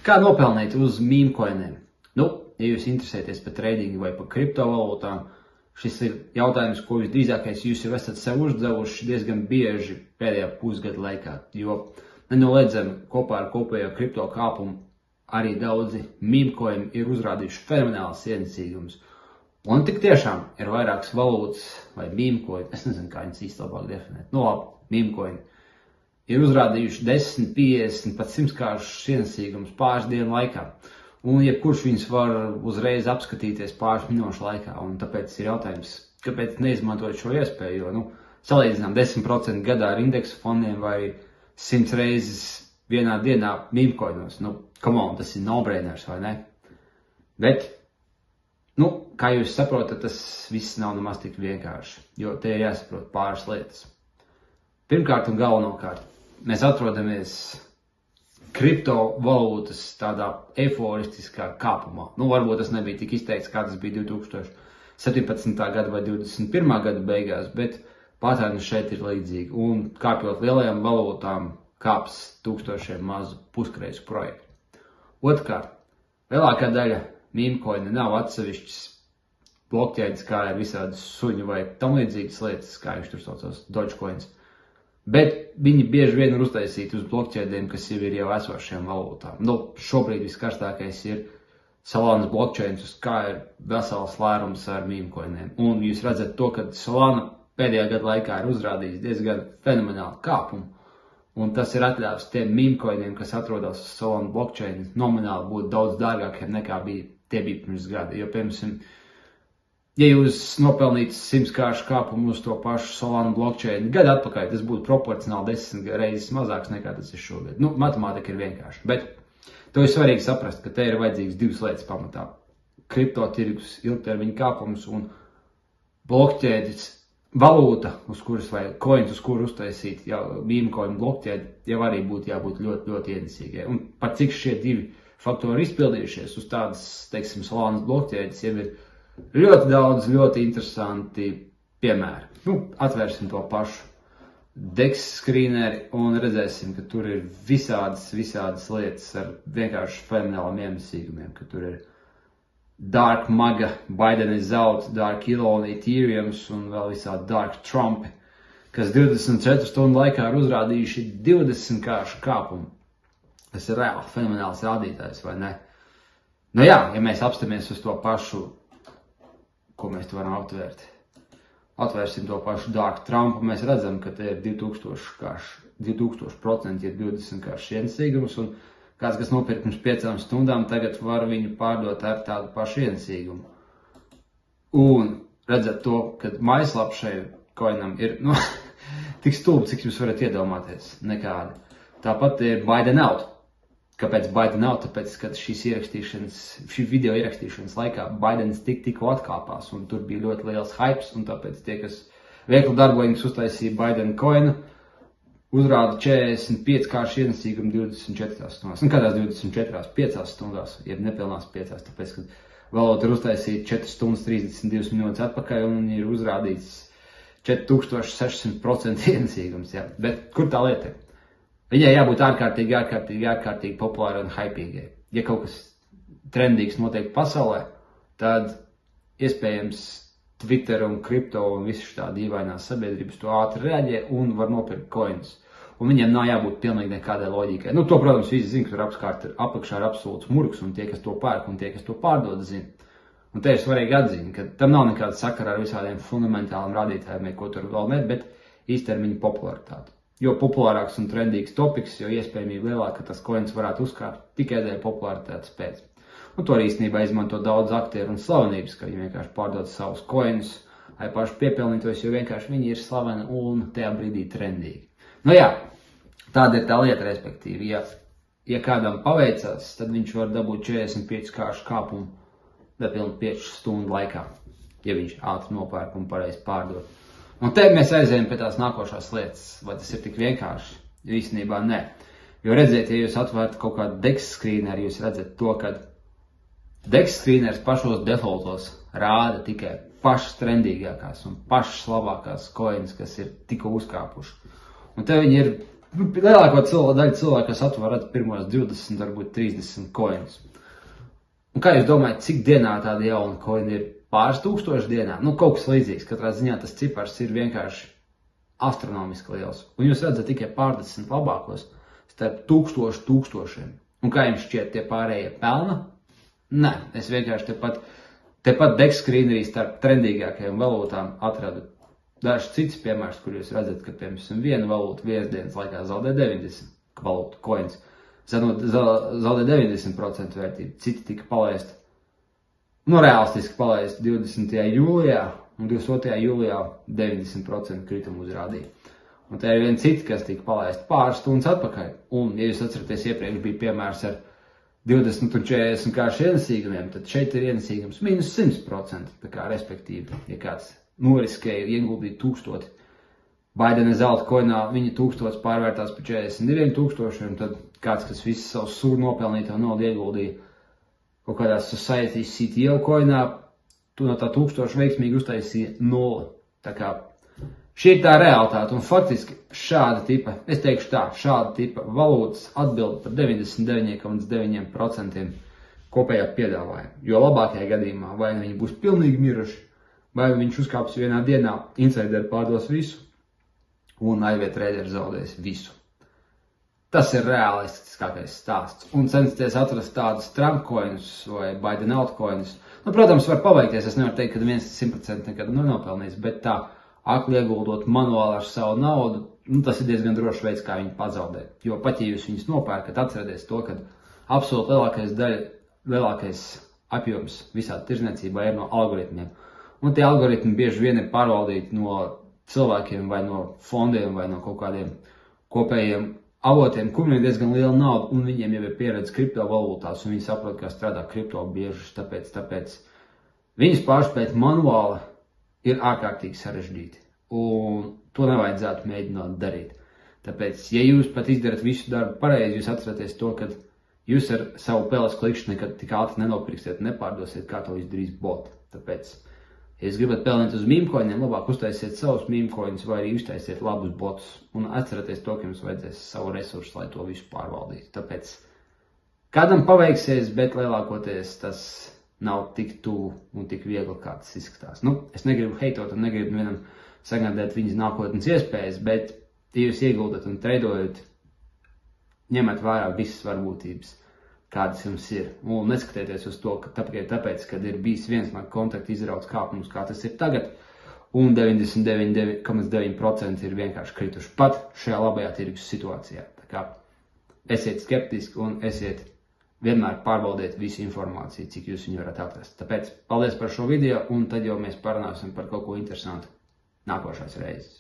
Kā nopelnīt uz mīmkoiniem? Nu, ja jūs interesēties par tradingu vai par kriptovalūtām, šis ir jautājums, ko visdrīzākais jūs jau esat sev uzdevuši diezgan bieži pēdējā pusgada laikā, jo nenoliedzami kopā ar kopējo kripto kāpumu arī daudzi mīmkoini ir uzrādījuši fenomenāls ienesīgums. Un tik tiešām ir vairākas valūtas vai mīmkoini, es nezinu, kā viņas īsti labāk definēt. Nu labi, mīmkoini ir uzrādījuši 10, 50, pat 100-kāršus ienesīgumus pāris dienu laikā. Un jebkurš viņus var uzreiz apskatīties pāris minūšu laikā. Un tāpēc ir jautājums, kāpēc neizmantojot šo iespēju, jo, salīdzinām 10% gadā ar indeksu fondiem vai 100 reizes vienā dienā mīmkoinos. Come on, tas ir no-brainers, vai ne? Bet, kā jūs saprotat, tas viss nav nemaz tik vienkārši, jo te ir jāsaprot pāris lietas. Pirmkārt un galvenokārt, mēs atrodamies kriptovalūtas tādā eiforistiskā kāpumā. Varbūt tas nebija tik izteikts, kā tas bija 2017. gada vai 2021. gada beigās, bet patērni šeit ir līdzīgi. Un kāpjot lielajām valūtām, kāps tūkstošiem mazu puskreizu projektu. Otrkārt, lielākā daļa mīmkoini nav atsevišķas blokķēdes, kā ir visādas suņu vai tam līdzīgas lietas, kā viņš tur saucās, Dogecoins. Bet viņi bieži vien ir uztaisīti uz blokķēdēm, kas jau ir esošiem valūtām. Šobrīd viskarstākais ir Solana blokķēns, uz kā ir vesels lērums ar mīmkoiniem. Un jūs redzat to, ka Solana pēdējā gada laikā ir uzrādījis diezgan fenomenālu kāpumu. Un tas ir atļāvis tiem mīmkoiniem, kas atrodas uz Solana blokķēna, nomināli būt daudz dārgākiem nekā tie bija pirms gada. Jo, piemēram, ja jūs nopelnītu 100-kāršu kāpumu uz to pašu Solana blokķēnu gadu atpakaļ, tas būtu proporcionāli 10 reizes mazāks nekā tas ir šogad. Matemātika ir vienkārša, bet to ir svarīgi saprast, ka te ir vajadzīgas divas lietas pamatā. Kriptotirgus, ilgtermiņa kāpums un blokķēdes valūta, uz kuras vai coins, uz kuru uztaisīt mīmkoinu blokķēdi, jau arī būtu jābūt ļoti, ļoti ienesīgai. Un par cik šie divi faktori izpildījušies uz tādas, teiksim, Solanas blokķēdes jau ir ļoti daudz, ļoti interesanti piemēri. Atvērsim to pašu DEX screeneri un redzēsim, ka tur ir visādas lietas ar vienkārši fenomenāliem ienesīgumiem, ka tur ir Dark Maga, Biden is out, Dark Elon, Ethereums un vēl visādi Dark Trumpi, kas 24 stundu laikā ir uzrādījuši 20-kāršu kāpumu. Tas ir reāli fenomenāls rādītājs, vai ne? Ja mēs apstamies uz to pašu, ko mēs te varam aptvērt. Atvērsim to pašu Dark Trumpu, mēs redzam, ka te ir 2000%, ja 20-kāršu ienesīgums, un kāds, kas nopirk pirms 5 stundām, tagad var viņu pārdot ar tādu pašu ienesīgumu. Un redzat to, ka mājaslapa šai koinam ir, tik stulbi, cik jūs varat iedomāties, nekādi. Tāpat ir Biden out. Kāpēc Biden nav? Tāpēc, ka šī video ierakstīšanas laikā Bidens tikko atkāpās, un tur bija ļoti liels hypes, un tāpēc tie, kas veikli darboņus uztaisīja Biden coinu, uzrāda 45-kāršu ienesīgumu 24 stundās. Kādās 24? 5 stundās, jeb nepilnās 5, tāpēc, ka valūta ir uztaisīta 4 stundas 32 minūtes atpakaļ, un ir uzrādīts 4600% ienesīgums. Bet kur tā lieta ir? Viņai jābūt ārkārtīgi populārai un hypīgai. Ja kaut kas trendīgs notiek pasaulē, tad iespējams Twitter un kripto un visu šitā dīvainās sabiedrības to ātri reaģē un var nopirkt coinus. Un viņiem nav jābūt pilnīgi nekādai loģikai. To, protams, visi zina, ka tur apakšā ir absolūts murgs, un tie, kas to pērk un tie, kas to pārdod, zina. Un te ir svarīgi atzīme, ka tam nav nekāda sakara ar visādiem fundamentāliem rādītājiem, ko tur vēl met, bet īstermiņa popularitāti. Jo populārāks un trendīgs topiks, jo iespējamība lielāka, ka tas coins varētu uzkāpt tikai dēļ popularitātes pēc. Un to arī īstenībā izmanto daudz aktieru un slavenības, ka viņi vienkārši pārdod savus coinus, vai paši piepelnītos, jo vienkārši viņi ir slaveni un tajā brīdī trendīgi. Tāda ir tā lieta, respektīvi. Ja kādam paveicās, tad viņš var dabūt 45-kāršu kāpumu nepilnu 5 stundu laikā, ja viņš ātri nopērk un pareizi pārdod. Un te mēs aizējam pie tās nākošās lietas, vai tas ir tik vienkārši, jo īstenībā nē. Jo redziet, ja jūs atvērtu kaut kādu DEX screeneri, jūs redzat to, ka DEX screeners pašos defaultos rāda tikai pašas trendīgākās un pašas labākās coins, kas ir tikko uzkāpuši. Un te viņi ir lielāko daļu cilvēku, kas atver pirmos 20, varbūt 30 coins. Un kā jūs domājat, cik dienā tāda jauna coin ir? Pāris tūkstoši dienā? Nu, kaut kas līdzīgs. Katrā ziņā tas cipars ir vienkārši astronomiski liels. Un jūs redzat tikai pārdesmit labākos starp tūkstošiem. Un kā jums šķiet, tie pārējie pelna? Nē, es vienkārši tepat dekskrīnerī starp trendīgākajām valūtām atradu dažs cits piemērs, kur jūs redzat, ka, piemēram, viena valūta vienas dienas laikā zaudē 90 valūtu coins. Zaudē 90% vērtību. Citi tika palaisti, realistiski palaisti 20. jūlijā un 22. jūlijā 90% kritumu uzrādīja. Un te ir viena cita, kas tika palaisti pāris stundas atpakaļ. Un, ja jūs atceraties, iepriekš bija piemērs ar 20 un 40 kāršu ienesīgumiem, tad šeit ir ienesīgums minus 100%. Tā kā, respektīvi, ja kāds noriskēja ieguldīt 1000, Baidena zelta koinā viņa 1000 pārvērtās par 42 000, tad kāds, kas visu savu sūru nopelnīto naudu ieguldīja kaut kādā Society CTO koinā, tu no tā 1000 veiksmīgi uztaisīja 0. Tā kā šī ir tā realitāte, un faktiski šāda tipa valūtas atbild par 99,9% kopējā piedāvājuma. Jo labākajā gadījumā vai viņi būs pilnīgi miruši, vai viņš uzkāps vienā dienā, insideri pārdos visu, un AIV traderi zaudēs visu. Tas ir realistiskākais stāsts. Un censties atrast tādus Trump coinus vai Biden altcoinus. Protams, var paveikties. Es nevaru teikt, ka 100% nekad nenopelnīs, bet tā akli ieguldot manuāli ar savu naudu, tas ir diezgan drošs veids, kā viņu pazaudēt. Jo pat, ja jūs viņus nopērkat, atcerieties to, ka absolūti lielākais apjoms visā tirzniecībā ir no algoritmiem. Un tie algoritmi bieži vien ir pārvaldīti no cilvēkiem vai no fondiem vai no kaut kādiem kopējiem avotiem, kuriem ir diezgan liela nauda, un viņiem jau ir pieredze kriptovalūtās, un viņi saprot, kā strādā kriptobiežas, tāpēc viņus pārspēt manuāli ir ārkārtīgi sarežģīti, un to nevajadzētu mēģināt darīt. Tāpēc, ja jūs pat izdarat visu darbu pareizi, jūs atceraties to, ka jūs ar savu peles klikšķi nekad tik ātri nenopirksiet un nepārdosiet, kā to izdarīs bot. Tāpēc, ja jūs gribat pelnīt uz mīmkoiniem, labāk uztaisiet savus mīmkoinus vai arī uztaisiet labus botus un atcerieties to, ka jums vajadzēs savu resursu, lai to visu pārvaldītu. Tāpēc kādam paveiksies, bet lielākoties tas nav tik tuvu un tik viegli, kā tas izskatās. Es negribu heitot un negribu vienam sagādāt viņas nākotnes iespējas, bet ja jūs ieguldat un treidojat, ņemat vērā visas varbūtības, kādas jums ir. Un neskatieties uz to, ka tāpēc, kad ir bijis viens no kontaktu izrauts kāpums, kā tas ir tagad, un 99,9% ir vienkārši krituši pat šajā labajā tirgus situācijā. Tā kā esiet skeptiski un vienmēr pārbaudiet visu informāciju, cik jūs viņu varat atrast. Tāpēc paldies par šo video, un tad jau mēs parunāsim par kaut ko interesantu nākošās reizes.